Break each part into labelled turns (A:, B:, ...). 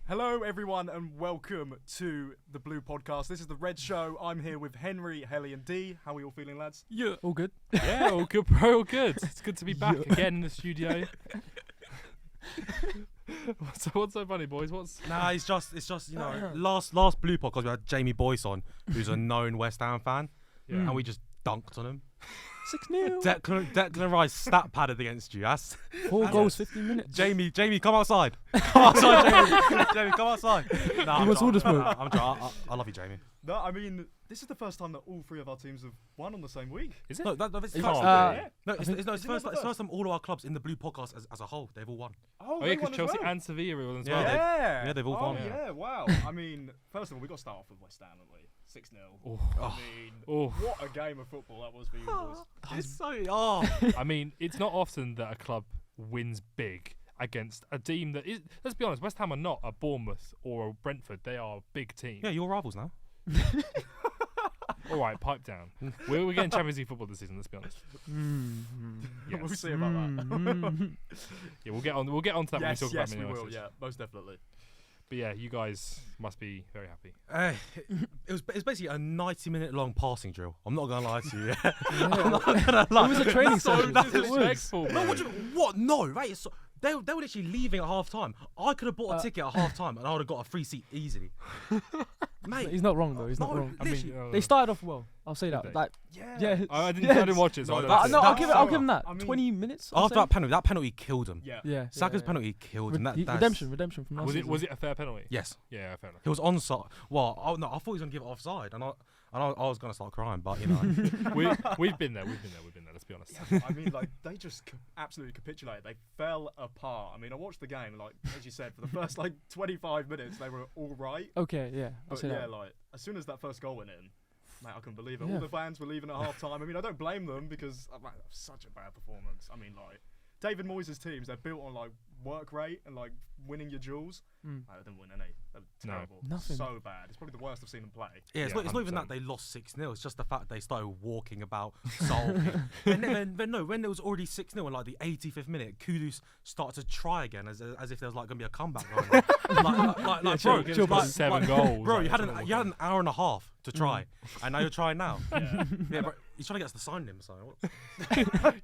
A: Hello, everyone, and welcome to the Blue Podcast. This is the Red Show. I'm here with Henry, Heli, and D. How are you all feeling, lads?
B: Yeah,
C: All good.
B: yeah, all good, bro, all good. It's good to be back again in the studio. What's so funny, boys?
D: Nah, it's just last Blue Podcast we had Jamie Boyce on, who's a known West Ham fan, and we just dunked on him.
C: 6-0.
D: Declan Rice stat padded against you. That's
C: 4 goals, 15 minutes.
D: Jamie, come outside. Come outside, Jamie. Jamie, come outside. Nah,
C: He wants all the smoke.
D: I love you, Jamie.
A: No, I mean, this is the first time that all three of our teams have won on the same week.
B: Is it?
D: No, it's
B: It's
D: first.
B: not.
D: It's first time all of our clubs in the Blue Podcast as a whole, they've all won.
A: Oh,
B: Oh yeah, because Chelsea and Sevilla won as
D: Yeah,
B: well.
A: Yeah,
D: they've all
A: oh,
D: won.
A: yeah, wow. I mean, first of all, we got to start off with West Ham, haven't we? 6-0.
B: Oh.
A: I mean, what a game of football that was for you boys.
D: It's so
B: I mean, it's not often that a club wins big against a team that is. Let's be honest, West Ham are not a Bournemouth or a Brentford. They are a big team.
D: yeah, you're rivals now.
B: All right, pipe down. We're getting Champions League football this season. Let's be honest. Yes.
A: We'll see about that.
B: Yeah, we'll get on to that when we
A: yes,
B: talk
A: yes,
B: about
A: we
B: Man
A: will.
B: United.
A: Yeah, most definitely.
B: But yeah, you guys must be very happy.
D: It's basically a 90-minute long passing drill. I'm not gonna lie to you.
C: Yeah.
D: I'm not gonna lie.
C: It was a training
B: So
C: session. It was.
B: disrespectful,
D: No,
B: bro.
D: what? No, right? They were literally leaving at half time. I could have bought a ticket at half time and I would have got a free seat easily. Mate,
C: He's not wrong though. He's not
D: no,
C: wrong.
B: I mean,
D: literally.
C: They started off well. I'll say
B: Did
C: that.
B: they?
C: Like,
A: Yeah.
B: I didn't watch it, so I don't
D: that's-
B: know.
C: no,
D: that's
C: I'll give him that.
A: I mean,
C: 20 minutes. I'll
D: after
C: say.
D: that penalty killed him.
A: Yeah.
C: Yeah.
D: Saka's
C: yeah.
D: penalty killed him. That's
C: Redemption from last
B: Was
C: season.
B: it a fair penalty?
D: Yes,
B: Yeah, fair enough.
D: he was onside. Well, I thought he was gonna give it offside, and I was gonna start crying, but you know.
B: We've been there. Let's be honest.
A: Yeah, I mean, like, they just absolutely capitulated. They fell apart. I mean, I watched the game, like, as you said, for the first, 25 minutes, they were all right.
C: Okay, yeah. I'll
A: But
C: say
A: yeah,
C: that.
A: like, as soon as that first goal went in, mate, I couldn't believe it.
C: Yeah.
A: All the fans were leaving at half time. I mean, I don't blame them because, mate, that was such a bad performance. I mean, like, David Moyes' teams, they're built on, like, work rate and, like, winning your duels. Mate, they didn't win any. They were terrible.
C: Nothing.
A: So bad. It's probably the worst I've seen them play.
D: Yeah, it's not even
B: 100%.
D: that they lost 6-0. It's just the fact they started walking about, sulking. and then when it was already 6-0 in like the 85th minute, Kudus started to try again as if there was like gonna be a comeback going on. like,
C: chill,
D: bro,
C: chill,
D: like,
B: 7 goals.
D: bro,
B: like,
D: you had
B: that's what
D: an hour and a half to try, and now you're trying now.
A: Yeah.
D: Yeah, bro, he's trying to get us to sign him. So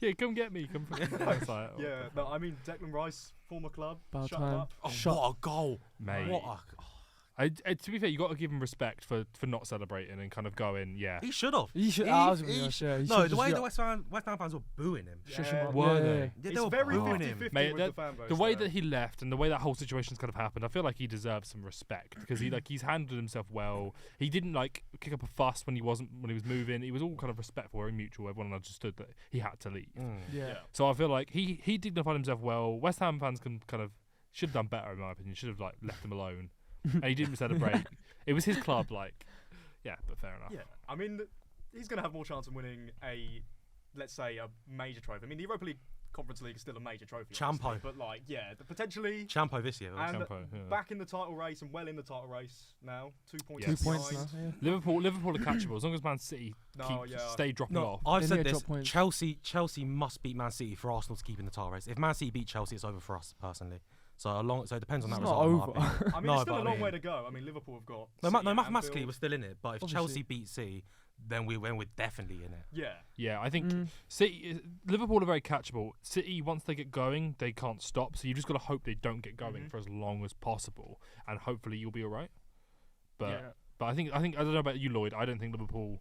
B: Yeah, come get me. Come. It's like, oh,
A: Yeah, no, I mean, Declan Rice, former club,
C: About
A: shut
C: time.
A: up.
D: oh,
C: Shut-
D: what a goal,
B: mate.
D: What a,
B: To be fair, you got to give him respect for not celebrating and kind of going, yeah.
D: he should have.
C: He should.
D: He-
C: I was
D: he
C: gonna
D: sh-
C: say. he
D: No,
C: should
D: the way
C: just-
D: the West Ham fans were booing him.
C: Shush
A: Yeah.
C: him up.
B: Were
C: Yeah,
B: they?
C: yeah,
D: Yeah,
A: It's
D: they were
A: very
D: booing
A: 50-50
D: him.
B: Mate,
A: with the fan base.
B: The way
A: though.
B: that he left and the way that whole situation's kind of happened, I feel like he deserves some respect because he's handled himself well. He didn't like kick up a fuss when he was moving. He was all kind of respectful, very mutual. Everyone understood that he had to leave.
C: Yeah.
A: Yeah.
B: So I feel like he dignified himself well. West Ham fans can kind of should have done better in my opinion. Should have like left him alone, and he didn't celebrate. It was his club, like, yeah, but fair enough.
A: Yeah, I mean, he's going to have more chance of winning let's say, a major trophy. I mean, the Europa League Conference League is still a major trophy.
D: Champo.
A: obviously, But, like, yeah, potentially
D: Champo this year.
A: and
B: Champo, yeah.
A: back in the title race and well in the title race now. 2 points.
B: Yes.
C: 2 points
A: behind.
C: now. Yeah.
B: Liverpool are catchable as long as Man City
A: No, yeah.
B: stay dropping
D: No,
B: off.
D: I've
C: They
D: said
C: need to
D: this.
C: drop points.
D: Chelsea must beat Man City for Arsenal to keep in the title race. If Man City beat Chelsea, it's over for us personally. So it depends on that
C: It's
D: result.
C: not
D: in my
C: over.
D: opinion.
A: I mean,
D: No,
A: it's still
D: but
A: a
D: I
A: long
D: mean-
A: way to go. I mean, Liverpool have got.
D: No,
A: City,
D: mathematically
A: Anfield.
D: we're still in it. But if
C: Obviously.
D: Chelsea beat City, then we're definitely in it.
A: Yeah.
B: Yeah, I think City, Liverpool are very catchable. City, once they get going, they can't stop. So you just got to hope they don't get going for as long as possible, and hopefully you'll be all right. But
A: Yeah.
B: but I think I don't know about you, Lloyd. I don't think Liverpool.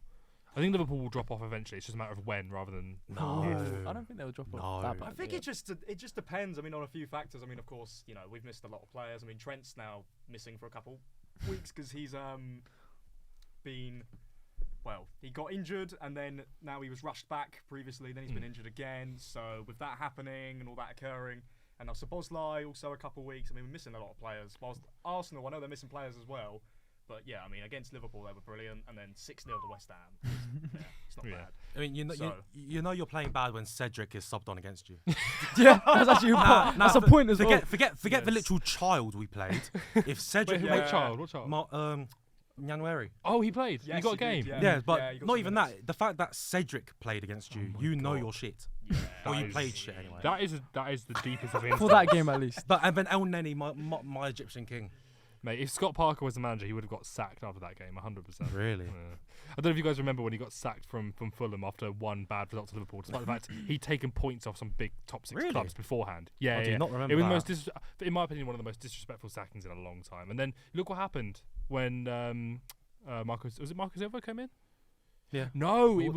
B: I think Liverpool will drop off eventually. It's just a matter of when rather than
D: No.
C: I don't think they'll drop off
D: No.
C: that bad.
A: I think
C: yeah.
A: it just depends. I mean, on a few factors. I mean, of course, we've missed a lot of players. I mean, Trent's now missing for a couple weeks because he's been. Well, he got injured and then now he was rushed back previously. Then he's been injured again. So with that happening and all that occurring, and now Szoboszlai also a couple weeks. I mean, we're missing a lot of players. Whilst Arsenal, I know they're missing players as well. But yeah, I mean, against Liverpool they were brilliant, and then 6-0 to West Ham. Yeah, it's not
B: Yeah.
A: bad.
D: I mean, you know you're playing bad when Cedric is subbed on against you.
C: Yeah, that's actually a point. That's a point as well.
D: Forget the
A: Yes.
D: literal child we played. If Cedric
B: Wait,
A: Yeah.
B: what child? What child?
D: January.
B: Oh, he played.
A: Yes,
B: he got a
A: he
B: game.
A: did,
D: Yeah, but
A: he got
D: not
A: some
D: even
A: minutes.
D: that. The fact that Cedric played against you, you know your shit.
A: Yeah.
D: Or you
B: That is-
D: played shit anyway.
B: That is the deepest of
C: For
B: insults.
C: that game at least.
D: But and then El Neni, my Egyptian king.
B: Mate, if Scott Parker was the manager, he would have got sacked after that game, 100%.
D: Really?
B: Yeah. I don't know if you guys remember when he got sacked from Fulham after one bad result to Liverpool, despite the fact he'd taken points off some big top 6
D: Really?
B: clubs beforehand. Yeah,
D: I do
B: yeah.
D: not remember
B: It was
D: that.
B: in my opinion, one of the most disrespectful sackings in a long time. And then look what happened when Marcos Silva came in.
D: Yeah.
B: No, it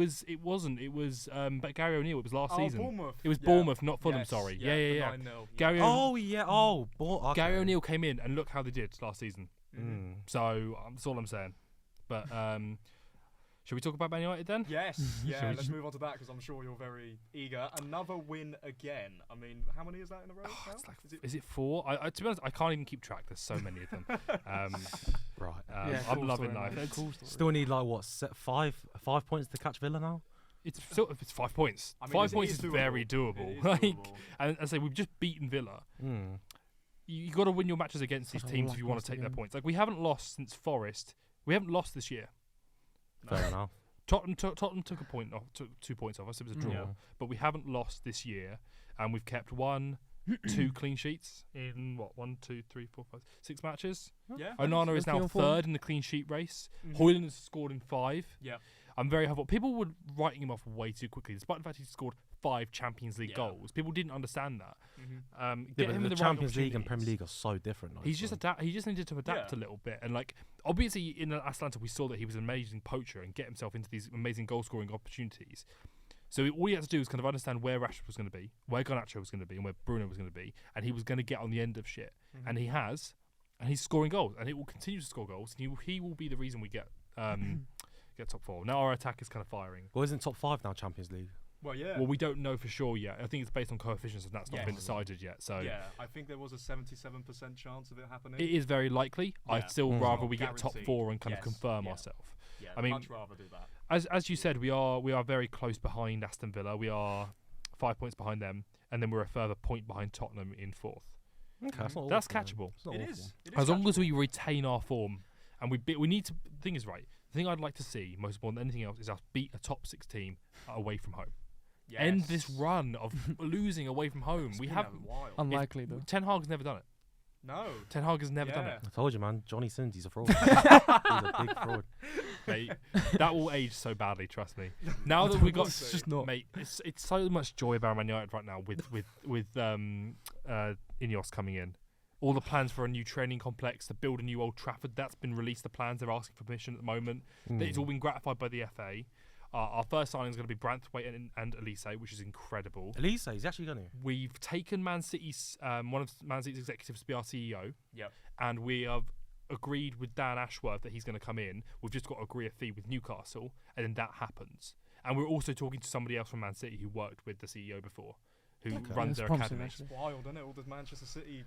B: wasn't. It was but Gary O'Neill. It was last season.
A: Bournemouth.
B: It was
A: Yeah.
B: Bournemouth, not Fulham.
A: Yes,
B: Sorry.
A: yeah,
B: Yeah.
A: the 9-0,
B: Gary.
D: Oh yeah. Oh, okay.
B: Gary O'Neill came in and look how they did last season.
D: Mm.
B: So that's all I'm saying. But should we talk about Man United then?
A: Yes,
B: Shall
A: yeah,
B: we
A: let's
B: just-
A: move on to that because I'm sure you're very eager. Another win again. I mean, how many is that in a row now?
B: It's like, is it 4? I to be honest, I can't even keep track. There's so many of them.
D: Right.
B: I'm loving life.
D: Still need like what? 5 points to catch Villa now.
B: It's 5 points.
A: I mean,
B: 5
A: it
B: points
A: is
B: is very doable.
A: It is
B: Like,
A: doable.
B: and I say we've just beaten Villa.
D: Mm.
B: You got to win your matches against these
C: Such a
B: teams if you want to
C: lacklustre
B: take their
C: game.
B: points. Like we haven't lost since Forest. We haven't lost this year.
D: Fair enough.
B: Tottenham took a point off, took 2 points off us. It was a draw,
D: Yeah.
B: but we haven't lost this year, and we've kept 1, 2 clean sheets in what 1, 2, 3, 4, 5, 6 matches.
A: Yeah.
B: Onana is
C: Three
B: now
C: or four.
B: 3rd in the clean sheet race.
A: Mhm.
B: Hoyland has scored in 5.
A: Yeah.
B: I'm very hopeful. People were writing him off way too quickly, despite the fact he scored 5 Champions League
A: Yeah.
B: goals. People didn't understand that.
A: Mhm.
D: Yeah,
B: Get
D: but
B: him
D: the
B: in the
D: Champions
B: right
D: League and Premier
B: opportunities.
D: League are so different.
B: He just needed to adapt
A: Yeah.
B: a little bit, and like obviously in Atlanta we saw that he was an amazing poacher and get himself into these amazing goal scoring opportunities. So all he had to do was kind of understand where Rashford was going to be, where Garnacho was going to be, and where Bruno was going to be, and he was going to get on the end of shit,
A: Mhm.
B: and he has, and he's scoring goals, and he will continue to score goals, and he will be the reason we get get top 4. Now our attack is kind of firing.
D: Well, isn't top 5 now Champions League?
A: Well, yeah.
B: Well, we don't know for sure yet. I think it's based on coefficients, and that's not been
A: Yes.
B: decided yet. So
A: Yeah, I think there was a 77% chance of it happening.
B: it is very likely.
A: Yeah.
B: I'd still
D: Mm.
B: rather
A: Not
B: we get top
A: guaranteed.
B: 4 and kind
A: Yes.
B: of confirm
A: Yeah.
B: ourselves.
A: Yeah,
B: I mean-
A: much rather do that.
B: As you said, we are very close behind Aston Villa. We are 5 points behind them, and then we're a further point behind Tottenham in 4th.
D: Okay, that's not
B: That's
D: awful,
B: catchable.
D: It's not
A: It
D: awful.
A: is. It is
B: As long as
A: catchable.
B: we retain our form, and we need to. The thing is, right. The thing I'd like to see most more than anything else is us beat a top 6 team away from home. End this
A: Yes.
B: run of losing away from home.
A: It's
B: We
A: been
B: have.
A: a while.
C: Unlikely though.
B: Ten Hag's never done it.
A: No.
B: Ten Hag has never done
A: Yeah.
B: it.
D: I told you, man. Johnny Sins, he's a fraud. He's a big fraud.
B: Mate, that will age so badly. Trust me. Now that we got,
A: It's
C: just not.
B: mate, it's so much joy about Man United right now with Ineos coming in. All the plans for a new training complex to build a new Old Trafford. That's been released. The plans they're asking for permission at the moment. It's all been gratified by the FA. Our first signing is going to be Branthwaite and Elise, which is incredible.
D: Elise, he's actually going to.
B: We've taken Man City's one of Man City's executives to be our CEO.
A: Yep.
B: And we have agreed with Dan Ashworth that he's going to come in. We've just got to agree a fee with Newcastle, and then that happens. And we're also talking to somebody else from Man City who worked with the CEO before, who
D: Okay.
B: runs
C: That's
B: their
C: promising,
B: academy.
C: actually.
A: It's wild, isn't it? All the Manchester City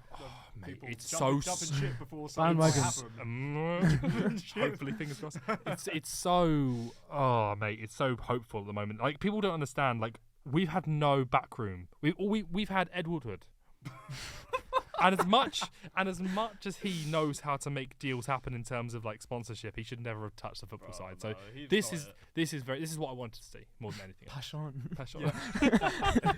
B: mate,
A: people
B: it's
A: jumping
B: so
A: ship before something might
C: Bandwagons.
A: happen.
B: Hopefully, fingers crossed. It's so mate, it's so hopeful at the moment. Like people don't understand. Like we've had no backroom. We've had Ed Woodward. And as much as he knows how to make deals happen in terms of like sponsorship, he should never have touched the football side. So this is what I wanted to see more than anything else.
C: Passion.
B: Passion.
A: Yeah.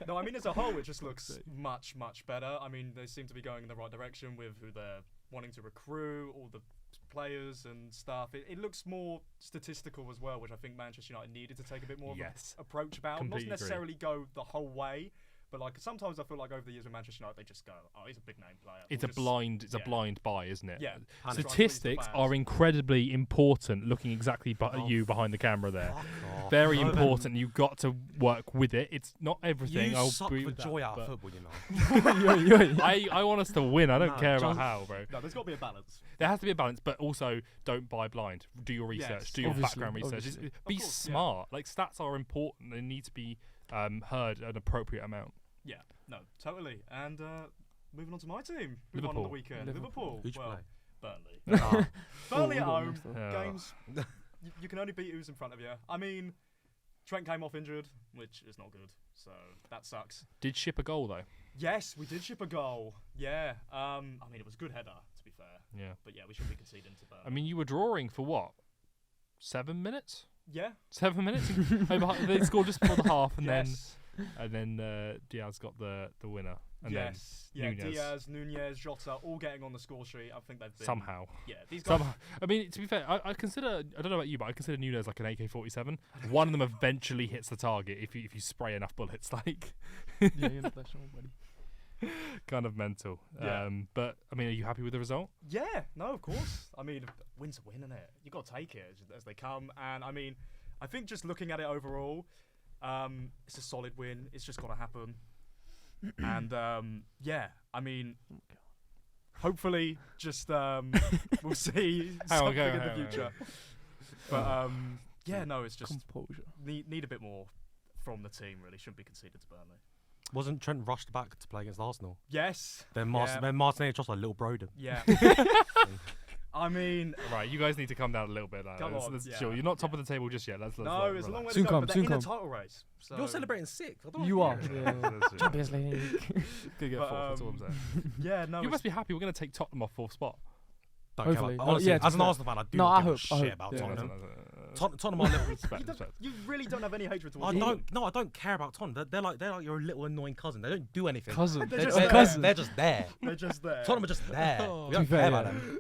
A: No, I mean as a whole, it just looks much better. I mean they seem to be going in the right direction with who they're wanting to recruit, all the players and stuff. It looks more statistical as well, which I think Manchester United needed to take a bit more of an
B: Yes.
A: approach about.
B: Completely
A: Not
B: agree.
A: necessarily go the whole way, but like sometimes I feel like over the years with Manchester United, they just go, "Oh, he's a big name player."
B: It's
A: We'll
B: a
A: just-
B: blind
A: yeah.
B: blind buy, isn't it?
A: Yeah.
D: And
A: try and please the
B: Statistics
A: fans.
B: are incredibly important. Looking exactly
D: Oh,
B: you behind the camera there.
D: Fuck off.
B: Very
D: No,
B: important. You've got to work with it. It's not everything.
D: You
B: I'll
D: suck
B: agree
D: the
B: with that,
D: joy out
B: but
D: of football, you know.
B: I want us to win. I don't
D: No,
B: care about
D: John-
B: how, bro.
A: No, there's got to be a balance.
B: There has to be a balance, but also don't buy blind. Do your research.
A: Yes,
B: Do your
C: obviously,
B: background research.
C: obviously.
B: Be
A: course, yeah.
B: smart. Like stats are important. They need to be heard an appropriate amount.
A: Yeah, no, totally. And moving on to my team. Who won on
B: Liverpool.
A: the weekend?
C: Liverpool.
A: Liverpool.
D: Who'd you
A: Well,
D: play?
A: Burnley.
D: Ah,
A: Burnley at
C: we got
A: home.
C: mixed up.
B: Yeah.
A: Games. You can only beat who's in front of you. I mean, Trent came off injured, which is not good. So that sucks.
B: Did ship a goal though.
A: Yes, we did ship a goal. Yeah. I mean, it was a good header, to be fair.
B: Yeah.
A: But yeah, we shouldn't be conceding to Burnley.
B: I mean, you were drawing for what? 7 minutes?
A: yeah.
B: 7 minutes? They scored just before the half, and
A: Yes.
B: And then Diaz got the winner. And
A: yes,
B: then Nunez.
A: Diaz, Nunez, Jota, all getting on the score sheet. I think they've been
B: Somehow.
A: Yeah, these guys.
B: Somehow. I mean, to be fair, I consider, I don't know about you, but I consider Nunez like an AK-47. One of them eventually hits the target if you spray enough bullets, like.
C: Yeah, you're not that strong, buddy.
B: Kind of mental.
A: Yeah.
B: But, I mean, are you happy with the result?
A: Yeah, no, of course. I mean, win's a win, isn't it? You got to take it as they come. And I mean, I think just looking at it overall, it's a solid win. It's just got to happen. And yeah, I mean, hopefully, just we'll see something in the future. But yeah, no, it's just
C: Composure.
A: need a bit more from the team. Really, shouldn't be conceded to Burnley.
D: Wasn't Trent rushed back to play against Arsenal?
A: Yes.
D: Then
A: yeah.
D: Martinelli just like little broden.
A: Yeah. I mean,
B: Right, you guys need to come down a little bit.
A: Come on,
B: Let's
A: yeah,
B: chill. You're not top of the table just yet. Let's
A: no,
B: like,
A: it's a long way
B: relax.
A: to
C: Soon
A: go.
C: come,
A: But they're
C: soon
A: in the
C: come.
A: title race. So.
D: You're celebrating sixth. I don't
C: You
D: know.
C: are.
B: That's true.
C: Champions League.
B: Good get
A: But,
B: fourth, that's all I'm saying.
A: Yeah, no.
B: You must be happy we're going to take Tottenham off fourth spot.
D: Don't care
C: Hopefully.
D: about,
C: Oh,
D: honestly,
C: yeah, to
D: as
C: be
D: an
C: fair.
D: Arsenal fan, I do
C: No,
D: not
C: I
D: give
C: hope-
D: a shit
C: I hope,
D: about
C: yeah.
D: Tottenham.
B: Respect,
D: Tottenham are little.
B: respect.
A: You really don't have any hatred
D: I
A: towards them.
D: don't. No, I don't care about Tottenham. They're like your little annoying cousin. They don't do anything.
C: Cousin.
A: They're
D: They're,
A: just
D: they're,
A: there.
D: they're just there.
A: They're just there.
D: Tottenham are just there.
B: Oh.
D: We don't
C: To be fair,
D: care about
C: yeah.
D: them.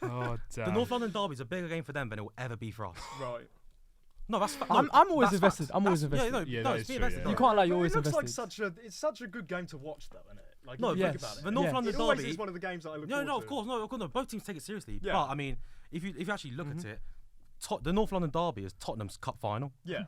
B: Oh,
D: The
B: damn.
D: North London derby is a bigger game for them than it will ever be for us.
A: Right.
D: No, that's.
C: I'm always
D: that's
C: invested.
D: facts.
C: I'm always
D: That's-
C: invested.
B: Yeah,
D: no,
B: that
D: it's
B: is
D: be
B: true,
D: invested.
B: yeah.
C: You can't lie, you're
A: But
C: always
A: it looks
C: invested.
A: like it's such a good game to watch, though, isn't it? Like,
D: No,
A: if you
C: yes.
A: think about it.
D: the North
C: Yes.
D: London
A: It always
D: derby.
A: is one of the games that I look
D: No,
A: forward
D: no, of
A: to.
D: course, no, of course, no. Both teams take it seriously.
A: Yeah.
D: But I mean, if you actually look at it, the North London derby is Tottenham's cup final.
A: Yeah.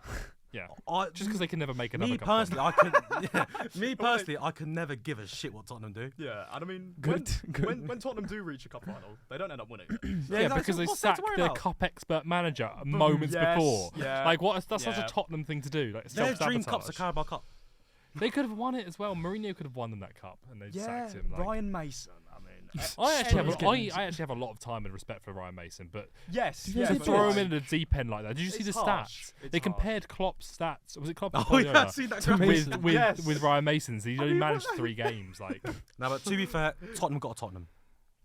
B: Yeah.
D: I,
B: Just because they can never make another
D: me
B: cup final.
D: personally, I could. Yeah, me personally, I could never give a shit what Tottenham do.
A: Yeah, and I mean,
C: Good, good.
A: when Tottenham do reach a cup final, they don't end up winning.
B: Yeah,
D: that's
B: because they
D: what's there to
B: sacked
D: worry
B: their
D: about?
B: cup expert manager moments
A: yes,
B: before.
A: yeah,
B: Like, that's such
A: yeah.
B: a Tottenham thing to do. Like,
D: Their dream
B: self-sabotage.
D: cup's a Carabao Cup.
B: They could have won it as well. Mourinho could have won them that cup, and they
A: Yeah,
B: sacked him. Like,
A: Ryan Mason. I mean,
B: I actually
C: Anyone.
B: I actually have a lot of time and respect for Ryan Mason, but
A: yes,
C: Yeah,
B: to
C: but
B: throw
C: it's-
B: him in the deep end like that. Did you see
A: It's
B: the
A: harsh.
B: stats?
A: It's
B: They
A: harsh.
B: compared Klopp's stats. Was it Klopp?
D: Oh yeah, I've seen that.
C: To
D: graphic.
C: Mason.
B: with Ryan Mason's. He only
A: mean,
B: managed
A: what-
B: 3 games. Like,
D: No, but to be fair, Tottenham got a Tottenham.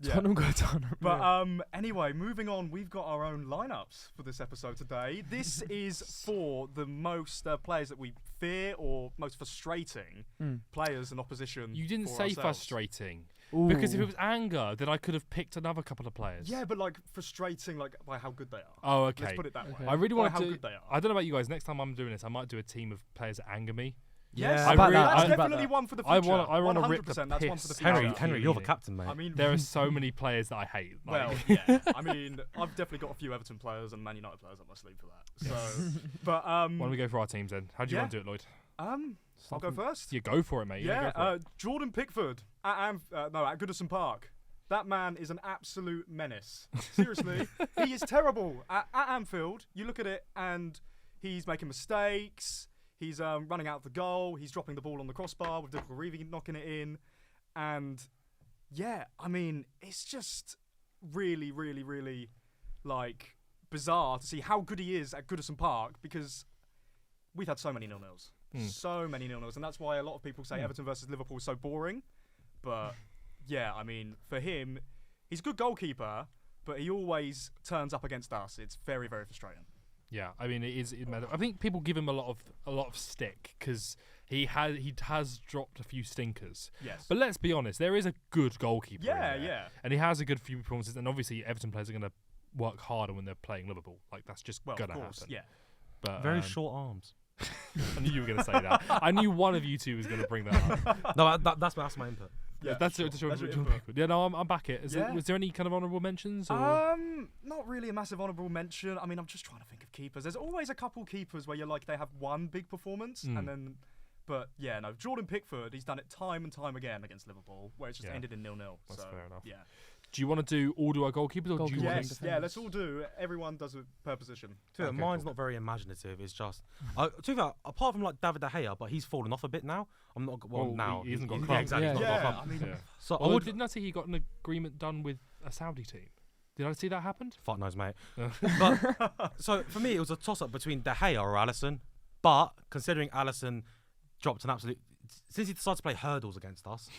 A: Yeah.
C: Tottenham got Tottenham.
A: But anyway, moving on, we've got our own lineups for this episode today. This is for the most players that we fear or most frustrating players and opposition.
B: you didn't
A: for
B: say
A: ourselves.
B: frustrating.
C: Ooh.
B: Because if it was anger, then I could have picked another couple of players.
A: Yeah, but like frustrating, like by how good they are.
B: Oh, okay.
A: Let's put it that way.
C: Okay.
B: I really
A: By
B: want
A: how
B: to.
A: good they are.
B: I don't know about you guys. Next time I'm doing this, I might do a team of players that anger me.
A: Yes,
B: I really-
A: that's
B: I-
A: definitely one for the
B: I
A: future.
B: wanna rip the
A: 100%, that's one for the
B: piss
A: future.
B: out of
D: Henry, you're the
B: Heli.
D: captain, mate.
A: I mean,
B: There are so many players that I hate. Like,
A: well, yeah. I mean, I've definitely got a few Everton players and Man United players up my sleeve for that. So, but
B: why don't we go for our teams then? How do you
A: Yeah.
B: want to do it, Lloyd?
A: I'll go first.
B: You go for it, mate.
A: Yeah,
B: go for it.
A: Jordan Pickford at Goodison Park. That man is an absolute menace. Seriously, he is terrible at Anfield. You look at it, and he's making mistakes. He's running out of the goal. He's dropping the ball on the crossbar with difficulty knocking it in, and yeah, I mean, it's just really, really, really like bizarre to see how good he is at Goodison Park because we've had so many 0-0s. So many 0-0s, and that's why a lot of people say Everton versus Liverpool is so boring. But yeah, I mean, for him, he's a good goalkeeper, but he always turns up against us. It's very, very frustrating.
B: Yeah, I mean, I think people give him a lot of stick because he has dropped a few stinkers.
A: Yes.
B: But let's be honest, there is a good goalkeeper.
A: Yeah,
B: in there,
A: yeah.
B: and he has a good few performances. And obviously, Everton players are going to work harder when they're playing Liverpool. Like that's just
A: Well,
B: gonna
A: of course,
B: happen.
A: yeah.
B: But
D: Very short arms.
B: I knew you were going to say that. I knew one of you two was going to bring that up.
D: No, that's my input.
A: Yeah,
B: that's
A: sure.
B: it.
A: That's your input.
B: Yeah, no, I'm back it.
A: Yeah.
B: Was there any kind of honourable mentions? Or?
A: Not really a massive honourable mention. I mean, I'm just trying to think of keepers. There's always a couple keepers where you're like they have one big performance and then, but yeah, no. Jordan Pickford, he's done it time and time again against Liverpool, where it's just
B: Yeah.
A: ended in 0-0.
B: That's
A: so,
B: fair enough.
A: Yeah.
B: Do you want to all do our goalkeepers, or do you
C: Goalkeepers.
B: want
A: Yes.
C: to
A: Yeah. Let's all do. Everyone does it per position.
D: Mine's
B: cool.
D: not very imaginative. It's just, to be fair, apart from like David De Gea, but he's fallen off a bit now. I'm not now.
B: he hasn't got a
D: Yeah,
B: club.
D: exactly.
C: Yeah.
D: he's not got a
A: Yeah.
D: club.
A: I mean,
B: Yeah.
D: So I
B: Oh,
D: would.
B: didn't I see he got an agreement done with a Saudi team? Did I see that happened?
D: Fuck knows, mate.
B: Yeah.
D: But so for me, it was a toss-up between De Gea or Alisson. But considering Alisson dropped an absolute, since he decided to play hurdles against us,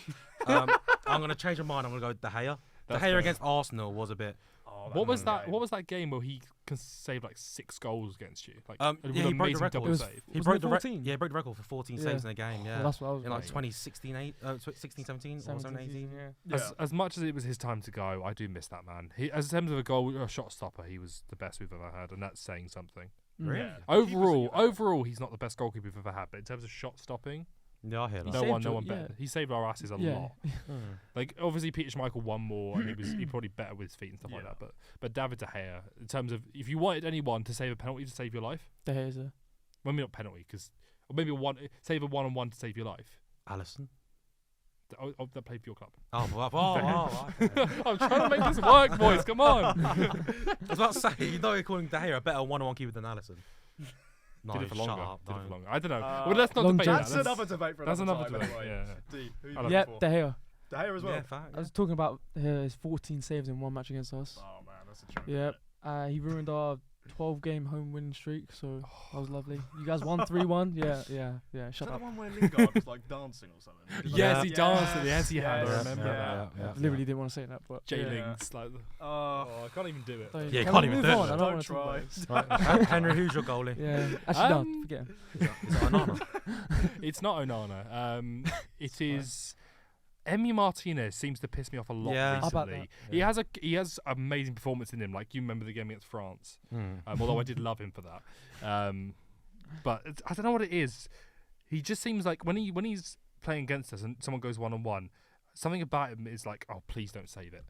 D: I'm going to change my mind. I'm going to go De Gea. De Gea against Arsenal was a bit.
A: Oh,
B: What was that?
A: game.
B: What was that game where he saved like 6 goals against you? Like with
D: yeah, he
B: an
D: broke the
B: amazing
D: record.
B: double
C: It was-
B: save.
D: He
C: Wasn't
D: broke
C: it
D: the
C: 14?
D: Yeah, he broke the record for 14
C: Yeah.
D: saves in a game. Yeah,
C: Well, that's what I was
D: in like
C: like.
D: 2016, 16, 17, or 17, 18.
C: Yeah.
A: Yeah.
B: As much as it was his time to go, I do miss that man. He, as in terms of a shot stopper, he was the best we've ever had, and that's saying something.
D: Really?
A: Yeah.
B: Overall, he's not the best goalkeeper we've ever had. But in terms of shot stopping,
D: Yeah, I hear
C: He
D: that.
C: saved
B: no
C: your-
B: one
C: yeah.
B: better. He saved our asses a
C: Yeah.
B: lot. Like obviously Peter Schmeichel won more, and he probably better with his feet and stuff like
A: Yeah.
B: that. But David De Gea, in terms of if you wanted anyone to save a penalty to save your life,
C: De Gea's a
B: well, maybe not penalty, or maybe save a 1-on-1 to save your life.
D: Alisson.
B: That played for your club.
D: Okay.
B: I'm trying to make this work, boys. Come on.
D: I was about to say, you know, you're calling De Gea a better 1-on-1 keeper than Alisson. No,
B: Did it for
D: shut
B: longer.
D: up,
B: Did it
D: don't.
B: for longer. I don't know.
A: Uh,
B: well, let's not
C: long
B: debate
C: jump.
B: that.
A: That's another debate for
B: that's
A: another
B: another
A: time.
B: debate.
A: Anyway.
B: Yeah.
A: D, who you
B: I
A: going
C: yeah,
A: for?
C: De Gea.
A: De Gea as well.
D: Yeah, fact,
C: I was talking about his 14 saves in one match against us.
A: Oh man, that's a joke.
C: Yeah, he ruined our 12-game home winning streak, so that was lovely. You guys won 3-1. Yeah.
A: Is
C: Shut
A: that
C: up.
A: the one where Lingard was like dancing or something? He did
B: Yes,
A: that?
B: he danced at the Etihad.
A: Yes,
B: I remember
A: yeah.
B: that.
C: I literally didn't want to say that, but
B: J
C: yeah.
B: Links, like,
A: Oh,
B: oh, I can't even do it.
C: So,
D: Yeah, you
C: can
D: can't
C: we
D: even
C: move
D: do it,
C: on? I
D: though.
C: don't
A: Don't
C: want to talk about this.
D: Right. Henry, who's your goalie?
C: Yeah, actually, no,
B: Um,
C: forget him.
D: Is it Onana?
B: It's not Onana. It is. Emi Martinez seems to piss me off a lot
D: Yeah.
C: How about
B: recently.
C: that?
B: He has amazing performance in him. Like you remember the game against France.
D: Hmm.
B: Although I did love him for that. But I don't know what it is. He just seems like when he's playing against us and someone goes 1-on-1, something about him is like, oh, please don't save it.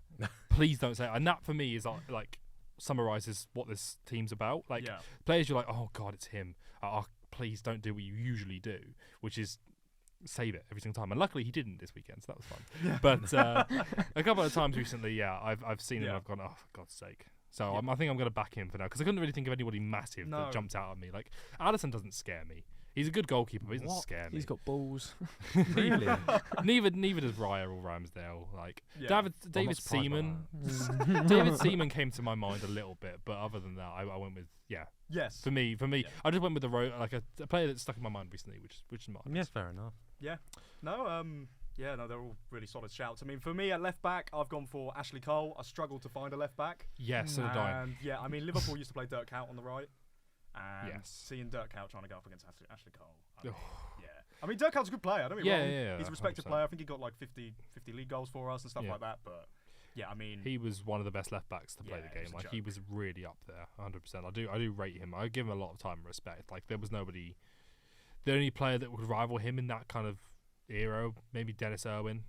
B: Please don't save it. And that for me is like summarizes what this team's about. Like
A: yeah.
B: players, you're like, oh god, it's him. Oh, please don't do what you usually do, which is save it every single time. And luckily he didn't this weekend, so that was fun. But a couple of times recently, I've seen him and I've gone, oh, for God's sake. So I think I'm going to back him for now because I couldn't really think of anybody massive
A: No.
B: that jumped out at me. Like Alisson doesn't scare me. He's a good goalkeeper, but he doesn't scare me.
C: He's got balls.
D: Really?
B: neither does Raya or Ramsdale. Like
A: Yeah.
B: David
D: surprised by
B: Seaman. David Seaman came to my mind a little bit, but other than that, I went with
A: Yes.
B: For me,
A: Yeah.
B: I just went with a player that's stuck in my mind recently, which is Martinez.
D: Yeah, fair enough.
A: No, they're all really solid shouts. I mean, for me at left back, I've gone for Ashley Cole. I struggled to find a left back.
B: Yes, so did I.
A: And yeah, I mean, Liverpool used to play Dirk Kuyt on the right. And
B: Yes.
A: seeing Dirk Kuyt trying to go up against Ashley Cole. I mean,
B: Oh.
A: yeah. I mean, Dirk Kuyt's a good player. Don't get me
B: Yeah,
A: wrong.
B: yeah,
A: He's a respected
B: 100%.
A: player. I think he got like 50 league goals for us and stuff
B: Yeah.
A: like that. But yeah, I mean,
B: He was one of the best left backs to play
A: Yeah,
B: the
A: he was
B: game.
A: a
B: Like he
A: joke.
B: was really up there, 100%. I do rate him. I give him a lot of time and respect. Like there was nobody. The only player that would rival him in that kind of era, maybe Dennis Irwin.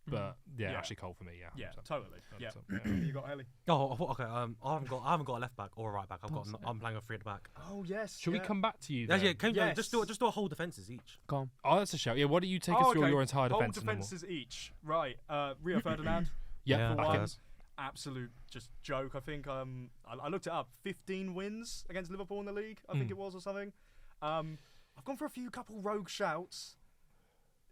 B: But yeah,
A: Yeah.
B: Ashley Cole for me. Yeah,
A: yeah,
B: 100%.
A: totally. Yeah.
B: 100%,
A: You got Heli.
D: Oh, okay. I haven't got a left back or a right back. I'm playing a three at the back.
A: Oh yes.
B: Should we come back to you?
D: Yeah,
B: Then?
D: yeah. Just do a whole defenses each.
C: Calm.
B: Oh, that's a shout. Yeah, why don't you take us through your entire
A: Whole
B: defence? and then we'll-
A: defences each. Right. Rio Ferdinand.
B: Yeah,
D: Yeah,
B: back
A: for
B: in.
A: one. Absolute just joke. I think I looked it up. 15 wins against Liverpool in the league. I think it was or something. I've gone for a couple rogue shouts.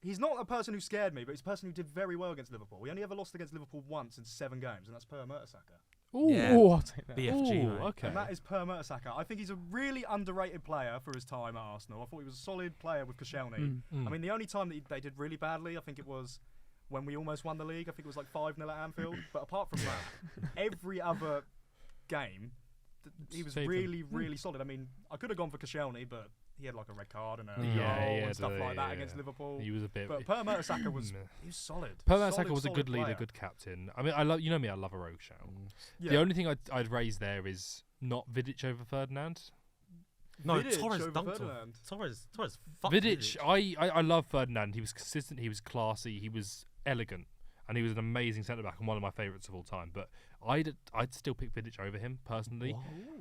A: He's not a person who scared me, but he's a person who did very well against Liverpool. We only ever lost against Liverpool once in 7 games, and that's Per Mertesacker.
C: Ooh,
D: Yeah.
C: I'll take that.
D: BFG,
B: Ooh,
D: mate.
B: okay.
A: And that is Per Mertesacker. I think he's a really underrated player for his time at Arsenal. I thought he was a solid player with Koscielny.
B: Mm.
A: I mean, the only time that they did really badly, I think it was when we almost won the league. I think it was like 5-0 at Anfield. But apart from that, every other game, he was
B: Saved
A: really, really solid. I mean, I could have gone for Koscielny, but he had like a red card and a
D: Yeah,
A: goal
B: yeah,
A: and stuff like that
B: yeah.
A: against Liverpool.
B: He was a bit.
A: But Per Mertesacker was
B: Meh.
A: he was solid.
B: Per
A: Solid,
B: Mertesacker was a
A: solid
B: good leader,
A: player.
B: good captain. I mean, I love me. I love a rogue shout.
A: Yeah.
B: The only thing I'd raise there is not Vidic over Ferdinand.
D: No,
A: Vidic
D: Torres
A: over
D: dunked
A: Ferdinand.
D: Torres fucked
B: Vidic, I love Ferdinand. He was consistent. He was classy. He was elegant, and he was an amazing centre back and one of my favourites of all time. But I'd still pick Vidic over him personally.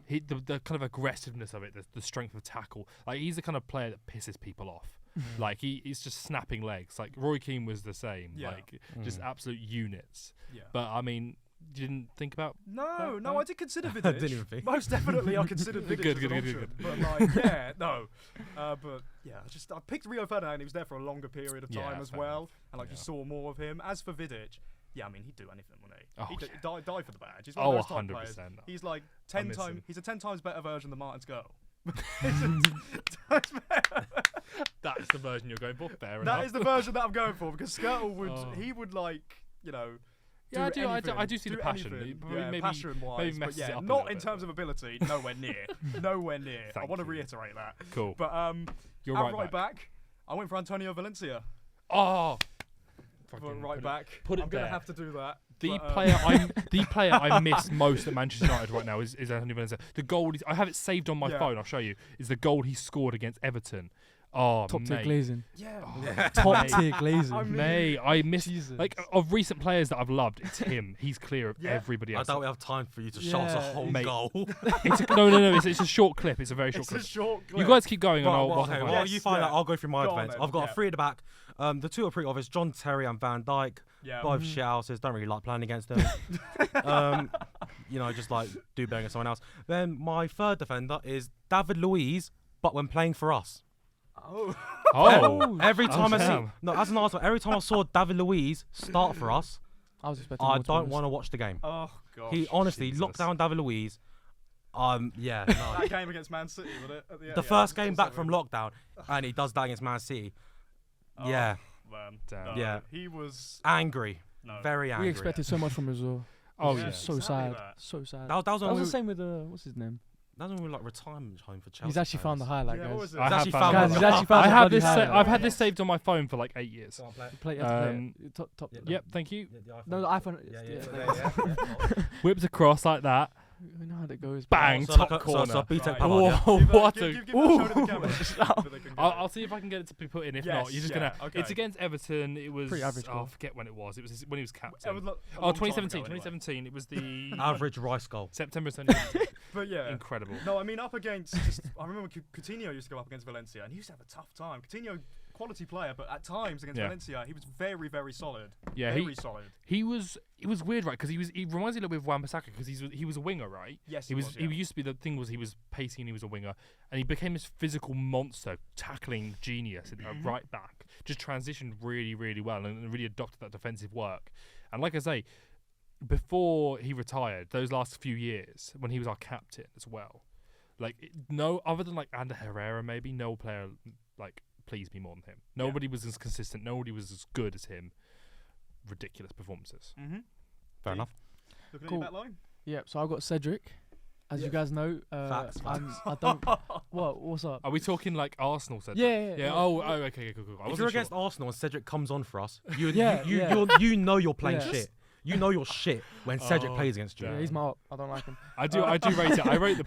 B: The kind of aggressiveness of it, the strength of tackle. Like he's the kind of player that pisses people off. Like he's just snapping legs. Like Roy Keane was the same.
A: Yeah.
B: Like just absolute units.
A: Yeah.
B: But I mean, you didn't think about
A: No,
B: No?
A: I did consider Vidic.
D: Didn't even think.
A: Most definitely, I considered Vidic
B: Good,
A: as
B: good,
A: an
B: good,
A: option.
B: good,
A: But like, yeah, no. But yeah, I picked Rio Ferdinand. He was there for a longer period of
B: Yeah,
A: time
B: that's
A: as
B: fair
A: well,
B: enough.
A: and like you
B: Yeah.
A: saw more of him. As for Vidic, yeah, I mean he'd do anything, wouldn't he?
B: Oh,
A: He'd
B: yeah.
A: die for the badge. He's one
B: Oh,
A: of those type
B: 100%.
A: players. He's like 10
B: miss
A: times.
B: him.
A: He's a 10 times better version than Martin's girl. He's a 10 times better.
B: that's the version you're going for. Fair enough.
A: That is the version that I'm going for because Skirtle would
B: Oh.
A: he would like
B: Yeah,
A: do anything,
B: I do see the passion.
A: anything.
B: Maybe- maybe
A: passion-wise, but
B: messes it
A: yeah,
B: up a
A: not
B: little
A: in
B: bit,
A: terms of ability. Nowhere near. Nowhere near. I
B: Thank
A: want to
B: you.
A: reiterate that.
B: Cool.
A: But
B: You're
A: at
B: right
A: back, I went for Antonio Valencia.
B: Oh.
A: For
B: Fucking
A: right back.
B: put it
A: I'm gonna
B: there.
A: have to do that.
B: The
A: but,
B: player I miss most at Manchester United right now is Antonio Valencia. The goal I have it saved on my
A: Yeah.
B: phone. I'll show you. Is the goal he scored against Everton. Oh,
C: Top tier
B: mate.
C: glazing.
A: yeah.
C: Top
B: Mate.
C: tier glazing.
A: I mean-
B: Mate, I miss
C: Jesus.
B: like of recent players that I've loved. It's him. He's clear of
A: Yeah.
B: everybody
D: I
B: else.
D: doubt we have time for you to show us a
C: Yeah,
D: whole
B: mate.
D: goal.
B: No. It's a short clip. It's a very short
A: It's a
B: clip.
A: short clip.
B: You guys keep going on.
D: Well,
B: I'll
D: okay,
B: find
D: while
B: it.
D: you find
A: yeah.
D: out, I'll go through my
A: Go on
D: defence.
A: then,
D: I've got
A: yeah.
D: a three at the back. The two are pretty obvious: John Terry and Van Dijk.
A: Yeah.
D: Both shit houses. Don't really like playing against them. Just like do better against someone else. Then my third defender is David Luiz, but when playing for us.
A: Oh.
B: Oh,
D: Every time I see
B: damn.
D: as an Arsenal, every time I saw David Luiz start for us,
C: I was expecting.
D: I
C: more, to be
D: don't
C: honest.
D: want to watch the game.
A: Oh gosh.
D: He honestly
B: Jesus.
D: locked down David Luiz. Yeah. No.
A: That game against Man City, was it? At
D: The
A: yeah,
D: first
A: yeah,
D: game back from lockdown, and he does that against Man City.
A: Oh,
D: Yeah,
A: Man.
B: Damn.
A: No,
D: Yeah.
A: He was.
D: angry,
A: No.
D: very angry.
C: We expected so much from him as well.
B: Oh
A: Yeah.
B: yeah.
C: So
A: exactly
C: sad.
A: that.
C: So sad.
D: That was
C: That
D: when
C: was
D: we
C: the same with what's his name?
D: that was when we were like retirement home for Chelsea.
C: He's actually found the highlight,
A: Yeah, what
C: guys.
A: was it?
B: I
D: He's
B: have
D: actually
B: found
D: found
C: Guys,
D: the-
C: he's actually found
B: I
C: the
B: have
C: bloody
B: this.
C: highlight.
B: I've had this saved on my phone for like 8 years.
C: You have to play it. Top.
D: Yeah.
B: Yep. Thank you.
C: No, the iPhone.
B: Whipped across like that.
C: We know how that goes.
B: Bang.
D: So
B: top
D: like a-
B: corner.
D: So BTEC
A: Right.
D: Pavard, yeah?
B: Whoa, what a.
A: Give that show to the camera, so they can get
B: I'll
A: it.
B: see if I can get it to be put in. If
A: Yes,
B: not, you're just
A: yeah,
B: gonna.
A: okay.
B: It's against Everton. It was.
C: Pretty average
B: I
C: goal.
B: forget when it was. It was when he was
A: It
B: captain.
A: was a
B: Oh,
A: long time
B: 2017.
A: ago anyway.
B: 2017. It was the
D: Average Rice goal.
B: September 2017.
A: But yeah.
B: Incredible.
A: No, I mean up against. Just, I remember Coutinho used to go up against Valencia, and he used to have a tough time. Coutinho, quality player, but at times against
B: Yeah.
A: Valencia, he was very, very solid.
B: Yeah,
A: Very solid.
B: he was. It was weird, right? Because he reminds me a little bit of Wan-Bissaka because he was a winger, right?
A: Yes,
B: He was.
A: yeah.
B: He used to be the thing was he was pacey and he was a winger, and he became this physical monster, tackling genius at right back. Just transitioned really, really well and really adopted that defensive work. And like I say, before he retired, those last few years when he was our captain as well, no other than like Ander Herrera, maybe no player like pleased me more than him. Nobody was as consistent. Nobody was as good as him. Ridiculous performances.
A: Mm-hmm.
D: Fair enough.
A: Looking
C: Cool.
A: at your back line.
C: Yeah, so I've got Cedric. As you
A: Yeah.
C: guys know,
D: Facts.
C: I don't. What's up?
B: Are we talking like Arsenal said?
C: Yeah.
B: Oh, okay, cool. I
D: If
B: wasn't
D: you're
B: sure.
D: against Arsenal and Cedric comes on for us, you know you're playing
C: Yeah.
D: shit. You know you're shit when Cedric
B: Oh,
D: plays against you.
C: Yeah, he's my op. I don't like him.
B: I do rate it. I rate the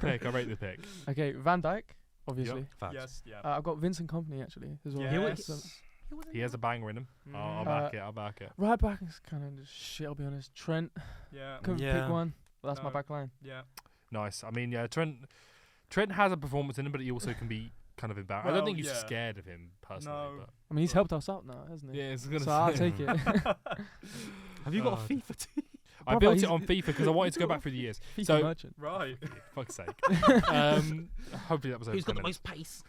B: pick.
C: Okay, Van Dijk, obviously.
D: Facts.
A: Yes, yeah.
C: I've got Vincent Company actually as well.
A: Yes.
C: So,
B: He has a banger in him. I'll
A: Mhm.
B: back it.
C: right back is kind of just shit. I'll be honest. Trent,
A: Yeah.
C: couldn't
D: Yeah.
C: pick one. But that's my
A: No.
C: back line.
A: Yeah.
B: Nice. I mean, yeah, Trent has a performance in him, but he also can be kind of embarrassed. I
A: Well,
B: don't think you're
A: yeah.
B: scared of him personally.
A: No.
C: I mean, he's helped us out now, hasn't
B: But
C: he?
B: yeah, it's gonna
C: So I'll
B: say.
C: take it.
D: Have you got a
B: Oh,
D: FIFA team?
B: I
C: Brother,
B: built it
C: he's-
B: on FIFA because I wanted to go back through the years.
C: FIFA
B: So-
C: merchant.
A: Right.
B: Fuck's sake. Hopefully that was over
D: Who's got
B: 10
D: the
B: minutes.
D: most pace?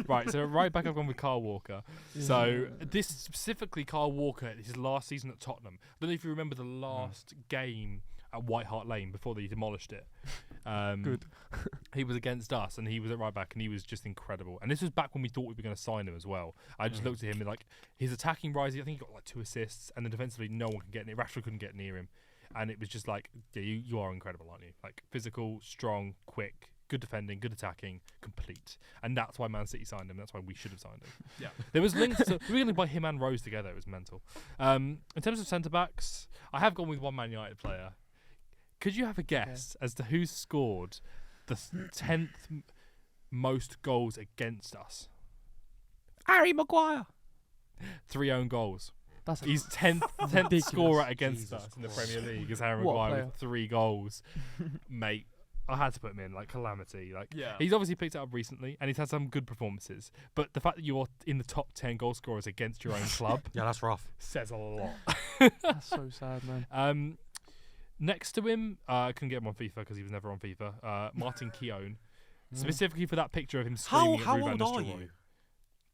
B: Right, so right back I've gone with Kyle Walker. So
C: Yeah.
B: this specifically Kyle Walker, his last season at Tottenham. I don't know if you remember the last game at White Hart Lane before they demolished it.
C: Good.
B: He was against us and he was at right back and he was just incredible. And this was back when we thought we were going to sign him as well. I just looked at him and like his attacking rise, I think he got like 2 assists, and then defensively no one could get near. Rashford couldn't get near him. And it was just like, yeah, you are incredible, aren't you? Like physical, strong, quick, good defending, good attacking, complete. And that's why Man City signed him. That's why we should have signed him.
A: Yeah.
B: There was links to really by him and Rose together. It was mental. In terms of centre backs, I have gone with one Man United player. Could you have a guess as to who's scored the 10th most goals against us?
D: Harry Maguire.
B: 3 own goals.
C: That's
B: He's 10th
C: Ridiculous.
B: scorer against
D: Jesus
B: us in the
D: Christ.
B: Premier League. Is Harry
C: What a
B: Maguire
C: player.
B: with 3 goals, mate. I had to put him in, like calamity. Like
A: Yeah.
B: he's obviously picked it up recently, and he's had some good performances. But the fact that you're in the top 10 goal scorers against your own club
D: Yeah, that's rough.
B: says a lot.
C: That's so sad, man.
B: Next to him, I couldn't get him on FIFA because he was never on FIFA. Martin Keown, specifically for that picture of him screaming
D: How
B: at Ruud
D: old
B: van
D: are
B: Nistelrooy.
D: you?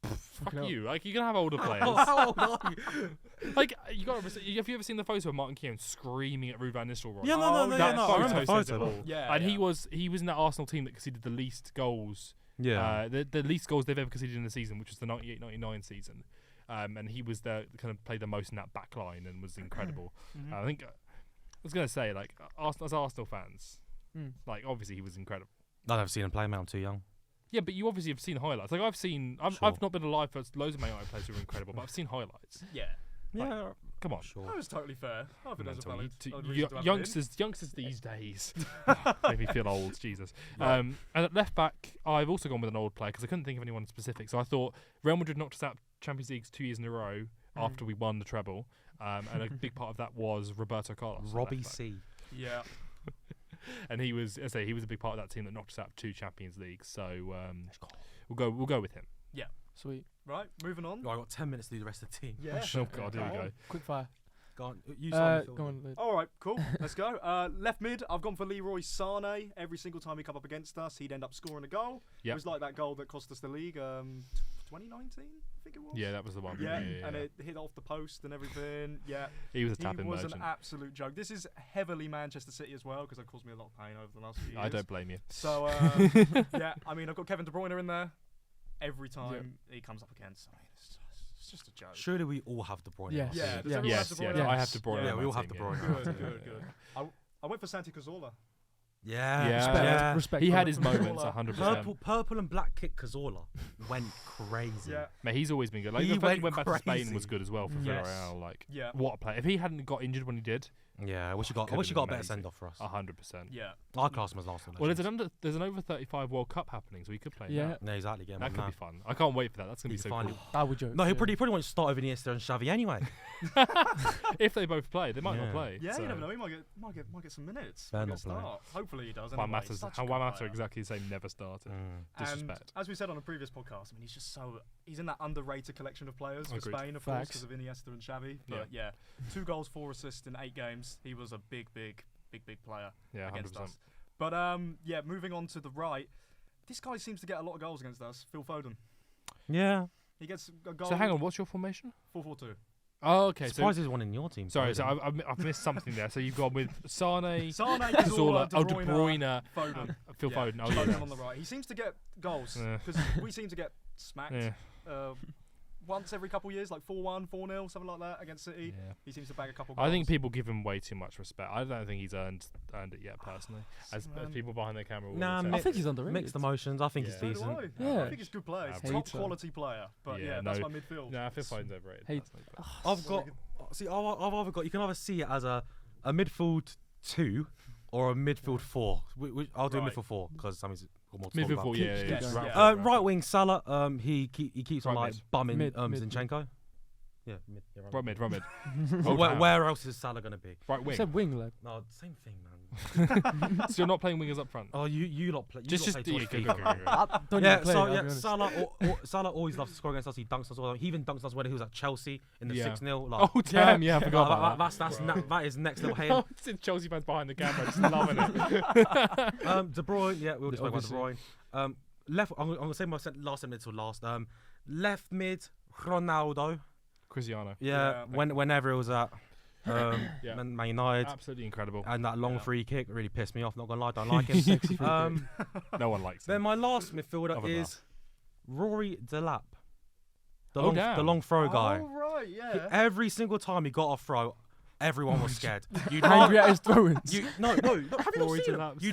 B: Fuck
C: hell.
B: you! Like you can have older players.
D: How old are you?
B: Like you got. Have you ever seen the photo of Martin Keown screaming at Ruud van Nistelrooy?
D: Yeah,
A: Oh,
D: no,
A: that
D: no. I
B: photo
D: remember the
B: says it
D: photo.
B: all.
A: Yeah.
B: And
A: yeah.
B: he was in that Arsenal team that conceded the least goals.
D: Yeah.
B: The least goals they've ever conceded in the season, which was the 98-99 season. and he was the kind of played the most in that back line and was incredible.
A: Mhm.
B: I think I was going to say, like, as Arsenal fans, like, obviously he was incredible.
D: I've never seen him play, mate. I'm too young.
B: Yeah, but you obviously have seen highlights. Like,
D: Sure.
B: I've not been alive for loads of Man United players who are incredible, but I've seen highlights.
A: Yeah.
D: Yeah,
B: Come on.
D: sure.
A: That was totally fair. I think that's a
B: Mental.
A: valid reason to have him
B: Youngsters these days make me feel old. Jesus.
A: Right.
B: And at left back, I've also gone with an old player because I couldn't think of anyone specific. So I thought Real Madrid knocked us out Champions Leagues 2 years in a row after we won the treble, and a big part of that was Roberto Carlos. at
D: Robbie
B: left back.
D: C.
A: in. Yeah.
B: And he was, as I say, he was a big part of that team that knocked us out 2 Champions Leagues. So we'll go with him.
C: Sweet.
A: Right. Moving on.
D: Right, I've got 10 minutes to do the rest of the team.
A: Yeah.
B: Oh God, here we go.
C: Quick fire.
D: Go on. You start
C: Go on, Lloyd.
A: All right, cool. Let's go. Left mid, I've gone for Leroy Sané. Every single time he come up against us, he'd end up scoring a goal.
B: Yep.
A: It was like that goal that cost us the league, 2019, I think it was.
B: Yeah, that was the one.
A: Yeah, and it hit off the post and everything. Yeah,
B: he was a
A: he
B: tapping
A: was
B: merchant.
A: an absolute joke. This is heavily Manchester City as well because it caused me a lot of pain over the last few years.
B: I don't blame you.
A: So yeah, I mean, I've got Kevin De Bruyne in there. Every time he comes up against, I mean, it's just a joke.
D: Surely we all have De Bruyne.
C: Yes.
A: Yeah, does
C: Yeah.
A: everyone
B: Yes,
A: have De
B: yeah,
A: Bruyne?
B: I have De Bruyne.
D: Yeah,
B: on
D: we
B: my
D: all have
B: team,
D: De Bruyne.
B: yeah.
A: Good, good, good. I went for Santi Cazorla.
D: Yeah.
B: Yeah.
C: Respect.
B: He
C: for
B: had
C: it.
B: his moments,
A: Cazorla.
B: 100%.
D: Purple and black kick Cazorla went crazy.
A: Yeah,
B: Mate, he's always been good. Like,
D: He
B: the fact he
D: went
B: went back to Spain
D: crazy.
B: was good as well for
A: Yes.
B: Villarreal. Like,
A: yeah,
B: what a play! If he hadn't got injured when he did,
D: Yeah, I wish he got. I
B: Could've
D: wish he
B: been
D: got a better
B: amazing.
D: send off for us.
B: 100%.
A: yeah.
D: Our class was last.
B: Well, there's an over 35 World Cup happening, so we could play.
C: Yeah.
B: that.
D: Yeah, exactly. Get him
B: That
D: on
B: could be fun. I can't wait for that. That's gonna be
D: You
B: so
D: can
B: cool.
D: find
C: I would joke.
D: No, he
C: yeah.
D: pretty won't start over Iniesta and Xavi anyway.
B: If they both play, they might not
D: Yeah.
B: play.
A: Yeah,
B: so
A: you never know. He might get some minutes.
D: Better
A: Might get a
D: not play.
A: start. Hopefully he does.
B: Juan
A: Anyway.
B: Mata's
A: Such a
B: how
A: good
B: Juan Mata
A: player.
B: exactly the same. Never started.
A: And
B: Disrespect.
A: as we said on a previous podcast, I mean, he's just he's in that underrated collection of players for
B: Agreed.
A: Spain, of course,
C: Facts.
A: because of Iniesta and Xavi. But yeah, 2 goals, 4 assists in 8 games. He was a big player
B: Yeah,
A: against
B: 100%.
A: us. But yeah, moving on to the right, this guy seems to get a lot of goals against us. Phil Foden.
D: Yeah.
A: He gets a goal.
B: So hang on, what's your formation?
A: 4-4-2.
B: Oh, okay.
D: Surprised there's one in your team.
B: Sorry, so
D: Foden.
B: I've missed something there. So you've gone with Sane,
A: Sane,
B: Cazorla,
A: Cazorla,
B: De Bruyne,
A: Foden.
B: Phil
A: Yeah,
B: Foden. Oh,
A: Foden
B: yeah.
A: on the right. He seems to get goals
B: Yeah.
A: because we seem to get smacked
B: Yeah.
A: once every couple of years, like 4-1, 4-0, something like that against City.
B: Yeah.
A: He seems to bag a couple goals.
B: I think people give him way too much respect. I don't think he's earned it yet personally. As
A: Man.
B: people behind the camera will
D: Nah,
B: say.
C: I think he's underrated.
D: Mixed emotions. I think
B: Yeah.
D: he's
A: So do
D: decent.
A: I.
C: Yeah.
A: I think he's a good player. He's a
B: Average.
A: top quality player. But
B: Yeah,
A: yeah, that's
B: no.
A: my midfield.
B: Nah, Phil Foden's overrated.
C: Hate-
B: personally, but-
D: I've got. See, I've either got. You can either see it as a midfield 2 or a midfield 4. I'll do
A: Right.
D: midfield 4 because Sammy's got more to talk
B: Midfield
D: about.
B: 4, yeah,
C: Keep-
B: yeah,
C: keep
B: yeah.
C: going.
A: Yeah.
D: Right wing Salah. He keeps on
B: Right
D: like
B: mid.
D: bumming
C: Mid,
D: Zinchenko. Yeah, mid. Yeah,
B: Right mid, right mid.
D: But
B: Oh, damn.
D: where else is Salah gonna be?
B: Right
C: You
B: wing.
C: said wing, lad.
D: No, same thing, man.
B: So you're not playing wingers up front.
D: Oh, you lot play. You
B: Just
D: lot play too much
B: yeah,
D: FIFA.
B: go, go, go, go.
C: Don't
D: Yeah,
C: even play,
D: so
C: I'll be
D: yeah,
C: honest.
D: Salah always loves to score against us. He dunks us all. He even dunks us when he was at Chelsea in the
B: Yeah.
D: 6-0. Like,
B: Oh damn! Yeah, I forgot about that.
D: that is next level. Hey,
B: Oh, it's Chelsea fans behind the camera, just loving it.
D: De Bruyne. Yeah, we already spoke about De
C: Obviously.
D: Bruyne. Left. I'm gonna say my last mid till last. Left mid Ronaldo.
B: Cristiano,
A: Yeah.
D: Yeah, whenever it was at
B: Yeah.
D: Man United.
B: absolutely incredible.
D: And that long
A: Yeah.
D: free kick really pissed me off. Not gonna lie, don't like him.
C: Sexy free
B: No one likes
D: Then
B: him.
D: my last midfielder
B: Other than
D: is Rory Delap. The
B: Oh,
D: long,
B: damn.
D: the long throw guy.
A: Oh, right, yeah.
D: Every single time he got a throw, everyone was scared. You'd
C: Angry
D: rather,
C: at his throw-ins.
D: no. Have you not
B: Rory
D: seen it?
B: Delap's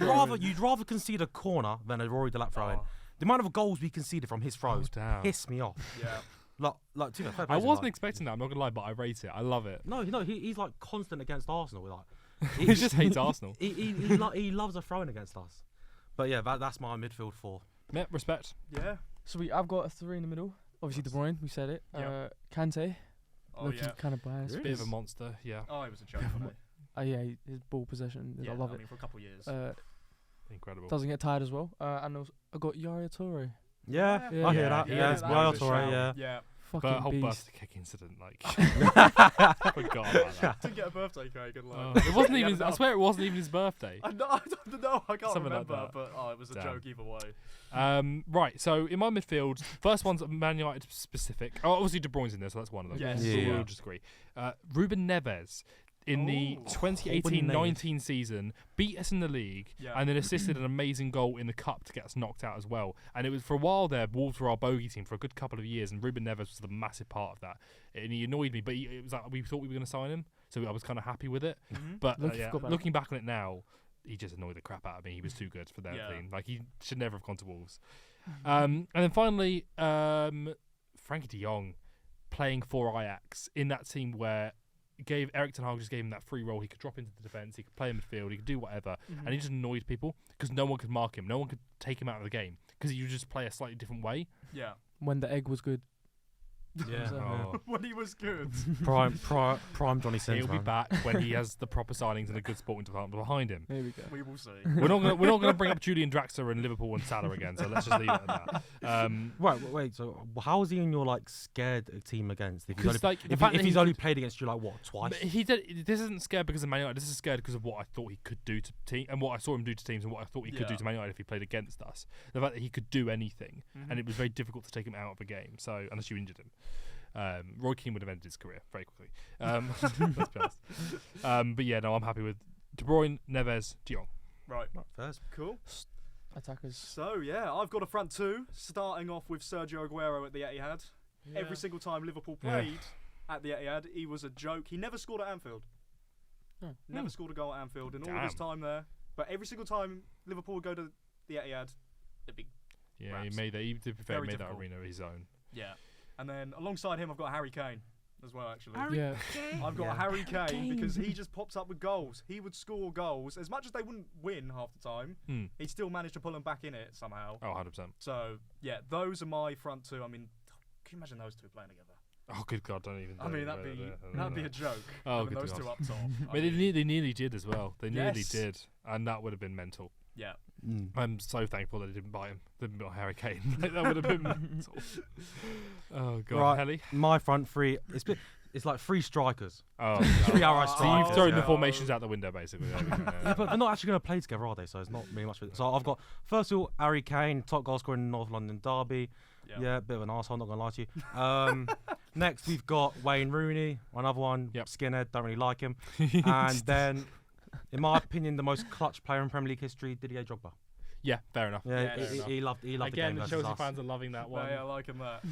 D: You'd rather concede a corner than a Rory Delap throw in.
A: Oh,
D: The amount of goals we conceded from his throws
B: damn.
D: pissed me off.
A: yeah.
D: Like, to be fair,
B: I
D: fair play to him,
B: wasn't
D: like-
B: expecting that. I'm not gonna lie, but I rate it. I love it.
D: No, he's like constant against Arsenal. Like,
B: He just hates Arsenal.
D: he loves a throwing against us. But yeah, that's my midfield 4.
B: Yeah, respect.
A: Yeah.
C: Sweet. I've got a 3 in the middle. Obviously, De Bruyne. We said it.
A: Yeah.
C: Kante.
A: Oh, yeah.
C: Kind of biased.
D: Really?
B: Bit of a
C: because-
B: monster. Yeah,
A: Oh, he was a joke, wasn't
C: Yeah, his ball possession.
A: he? Yeah,
C: I love
A: mean, for a couple of years.
C: it.
B: incredible.
C: Doesn't get tired as well. And also, I got Yaya Toure.
D: Yeah,
C: Yeah.
D: I hear
B: Yeah,
D: that.
B: yeah,
D: Yeah,
B: that
D: Yaya
B: was a
D: Toure,
B: shout.
D: yeah.
A: Yeah.
C: Fucking
B: But whole
C: beast.
B: birthday kick incident, like, forgot about that.
A: Didn't get a birthday cake, good luck.
B: It wasn't
A: He
B: even.
A: had
B: I
A: enough.
B: swear it wasn't even his birthday.
A: I don't know. I can't
B: Something like
A: remember,
B: that.
A: but it was a
B: Damn.
A: joke either way.
B: Right, so in my midfield, first one's Man United specific. Oh, obviously De Bruyne's in there, so that's one of them.
A: Yes.
B: So
D: Yeah.
B: we'll just agree. Ruben Neves. in the
A: Ooh.
B: 2018-19 season, beat us in the league,
A: Yeah.
B: and then assisted an amazing goal in the cup to get us knocked out as well. And it was for a while there, Wolves were our bogey team for a good couple of years, and Ruben Neves was the massive part of that. And he annoyed me, but it was like we thought we were going to sign him, so I was kind of happy with it.
A: Mhm.
B: But
C: Looking forgot about
B: looking back on it now, he just annoyed the crap out of me. He was too good for their
A: Yeah.
B: team. Like, he should never have gone to Wolves. And then finally, Frankie de Jong playing for Ajax in that team where Eric Ten Hag just gave him that free role. He could drop into the defence, he could play in midfield, he could do whatever, and he just annoyed people because no one could mark him, no one could take him out of the game because he would just play a slightly different way.
A: Yeah.
C: When the egg was good.
D: Yeah.
B: Oh.
A: When he was good.
D: Prime Johnny Sins,
B: He'll be
D: man.
B: back when he has the proper signings and a good sporting department behind him.
C: There we go.
A: We will see.
B: We're not gonna bring up Julian Draxler and Liverpool and Salah again. So let's just leave it at that.
D: Wait. So how is he in your like scared team against? If he's
B: 'Cause,
D: only,
B: like, the
D: if,
B: fact
D: if
B: that
D: he's
B: he
D: only
B: could-
D: played against you like what, twice?
B: But he did. This isn't scared because of Man United. This is scared because of what I thought he could do to team and what I saw him do to teams and what I thought he could do
A: Yeah.
B: to Man United if he played against us. The fact that he could do anything,
A: Mhm.
B: and it was very difficult to take him out of a game. So unless you injured him, Roy Keane would have ended his career very quickly. Let's be honest. But yeah, no, I'm happy with De Bruyne, Neves, De Jong.
A: Right.
D: First.
A: Cool.
C: Attackers.
A: So yeah, I've got a front two, starting off with Sergio Aguero at the Etihad. Every single time Liverpool
B: Yeah.
A: played at the Etihad, he was a joke. He never scored at Anfield.
C: Oh.
A: Never scored a goal at Anfield in all of his
B: Damn.
A: time there. But every single time Liverpool would go to the Etihad, it'd be
B: Yeah,
A: Raps.
B: he made that. He, to be fair,
A: Very
B: made that
A: difficult.
B: arena his own.
A: yeah. And then alongside him, I've got Harry Kane as well. Actually,
C: Yeah.
A: I've got
D: Yeah.
A: Harry Kane because he just pops up with goals. He would score goals as much as they wouldn't win half the time. He'd still manage to pull them back in it somehow.
B: Oh, 100%.
A: So yeah, those are my front two. I mean, can you imagine those two playing together?
B: Oh, good God, don't even.
A: I mean, that'd be a joke.
B: Oh,
A: having
B: good
A: those
B: God.
A: two up top.
B: But they nearly did as well. They nearly
A: Yes.
B: did, and that would have been mental.
A: yeah.
B: I'm so thankful that they didn't buy him. They didn't buy Harry Kane. Like, that would have been mental. Oh God,
D: Right.
B: Heli.
D: My front three. It's like three strikers.
B: Oh,
D: 3 hour
A: So
B: so
D: strikers.
B: you've thrown
A: yeah.
B: the formations out the window, basically. There we go.
D: Yeah, but they're not actually going to play together, are they? So it's not really much. So I've got first of all Harry Kane, top goal scorer in the North London derby. Yeah, bit of an arsehole, not gonna lie to you. Next we've got Wayne Rooney, another one.
B: Yep.
D: Skinhead, don't really like him. And then, in my opinion, the most clutch player in Premier League history, Didier Drogba.
B: Yeah, fair enough.
D: Yeah,
A: fair
D: he loved the
B: Again,
D: game
B: the
D: versus
B: Chelsea
D: us.
B: fans are loving that one.
A: They are liking that.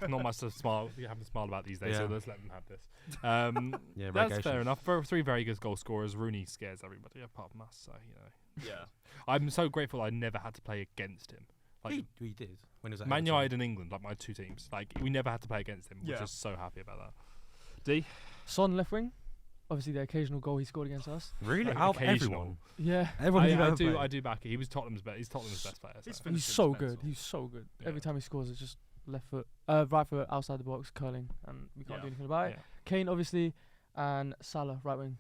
B: Not much to smile. You haven't smiled about these days, so
D: Yeah.
B: let's let them have this.
D: Yeah,
B: That's
D: relegation.
B: fair enough. For three very good goal scorers, Rooney scares everybody apart from us. So
A: Yeah.
B: I'm so grateful I never had to play against him. Like
D: He did when he was at
B: Man
D: Everton.
B: United and England, like my two teams. Like we never had to play against him. We're
A: Yeah.
B: just so happy about that. D.
C: Son left wing. Obviously, the occasional goal he scored against us.
D: Really?
B: Like,
D: Out of
B: occasional.
D: everyone?
C: Yeah.
D: Everyone you've
B: I
D: ever
B: do.
D: played?
B: I do back it. He was Tottenham's best. He's Tottenham's best player.
A: He's
B: So.
A: finished
C: He's so
A: mental.
C: good. He's so good.
B: Yeah.
C: Every time he scores, it's just left foot, right foot outside the box, curling, and we can't
A: Yeah.
C: do anything about it.
B: Yeah.
C: Kane, obviously, and Salah, right wing.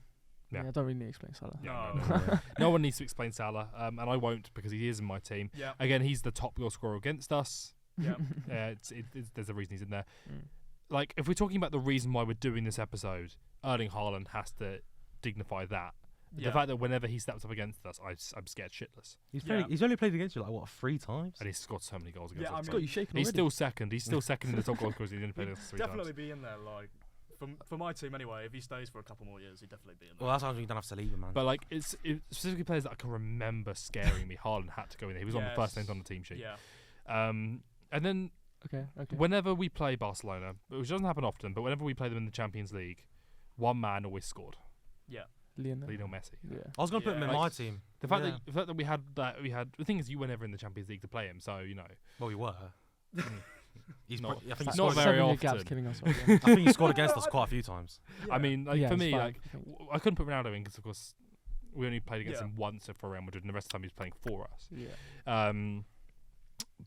B: Yeah.
C: I don't really need to explain Salah.
B: Yeah,
A: No.
B: no. No one needs to explain Salah, and I won't because he is in my team.
A: Yeah.
B: Again, he's the top goal scorer against us.
A: Yeah.
B: There's a reason he's in there.
C: Mm.
B: Like, if we're talking about the reason why we're doing this episode, Erling Haaland has to dignify that. The
A: Yeah.
B: fact that whenever he steps up against us, I'm scared shitless.
A: Yeah.
D: He's only played against you like what 3 times?
B: And he's scored so many goals against
A: Yeah, I
B: us.
C: It's got you shaking
B: He's
C: already.
B: still second. He's still second in the top goal scorers. He didn't play
A: He'd
B: against us 3
A: definitely
B: times.
A: be in there. Like for my team anyway. If he stays for a couple more years, he'd definitely be in there.
D: Well, that's how you don't have Saliba, man.
B: But like, it's specifically players that I can remember scaring me. Haaland had to go in there. He was on the first
A: Yes.
B: names on the team sheet.
A: Yeah.
B: And then
C: Okay.
B: whenever we play Barcelona, which doesn't happen often, but whenever we play them in the Champions League, one man always scored.
A: Yeah.
C: Lionel.
B: Messi.
C: Yeah.
D: I was going to put him in
A: Yeah.
D: my team.
B: The fact
D: Yeah.
B: that we had the thing is, you were never in the Champions League to play him, so
D: Well, we were. He's
B: Not-
D: I think he
B: not
D: scored.
B: very
C: 7-year
B: often.
C: gap's killing us.
D: I think he scored against us quite a few times.
B: I mean, like
C: Yeah,
B: for
C: it's
B: me,
C: fine,
B: like
C: I think.
B: I couldn't put Ronaldo in because, of course, we only played against
A: Yeah.
B: him once for Real Madrid, and the rest of the time he was playing for us.
C: Yeah.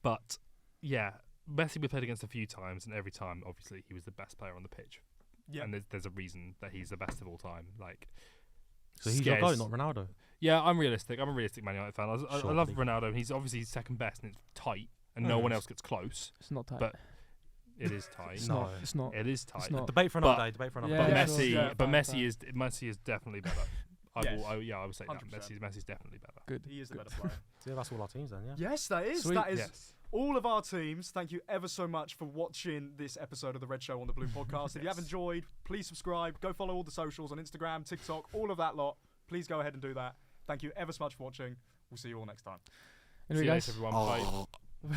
B: But yeah, Messi we played against a few times, and every time, obviously, he was the best player on the pitch.
A: Yeah.
B: And there's a reason that he's the best of all time. Like,
D: So he's your
B: scares-
D: goal, not Ronaldo.
B: Yeah, I'm realistic. I'm a realistic Man United fan. I love
D: Surely.
B: Ronaldo, and he's obviously second best, and it's tight, and no one
D: Yes.
B: else gets close.
C: It's not tight.
B: But it is tight.
C: it's
D: No.
C: not. It's not.
B: It is tight.
C: not.
D: Debate for another
B: But-
D: day. Debate for another
C: Yeah,
B: But
D: day.
C: sure.
B: Messi,
A: Yeah,
B: but
C: fine,
B: Messi is definitely better. I
A: Yes.
B: would say that
A: 100%.
B: Messi's definitely better.
C: Good.
A: He is the
C: Good.
A: better player.
D: Yeah, that's all our teams then. Yeah.
A: Yes, that is.
C: Sweet.
A: That is
B: Yes.
A: all of our teams, thank you ever so much for watching this episode of The Red Show on the Blue podcast. If you have enjoyed, please subscribe. Go follow all the socials on Instagram, TikTok, all of that lot. Please go ahead and do that. Thank you ever so much for watching. We'll see you all next time.
C: Anyway,
B: See you
C: guys.
B: later, everyone. Bye.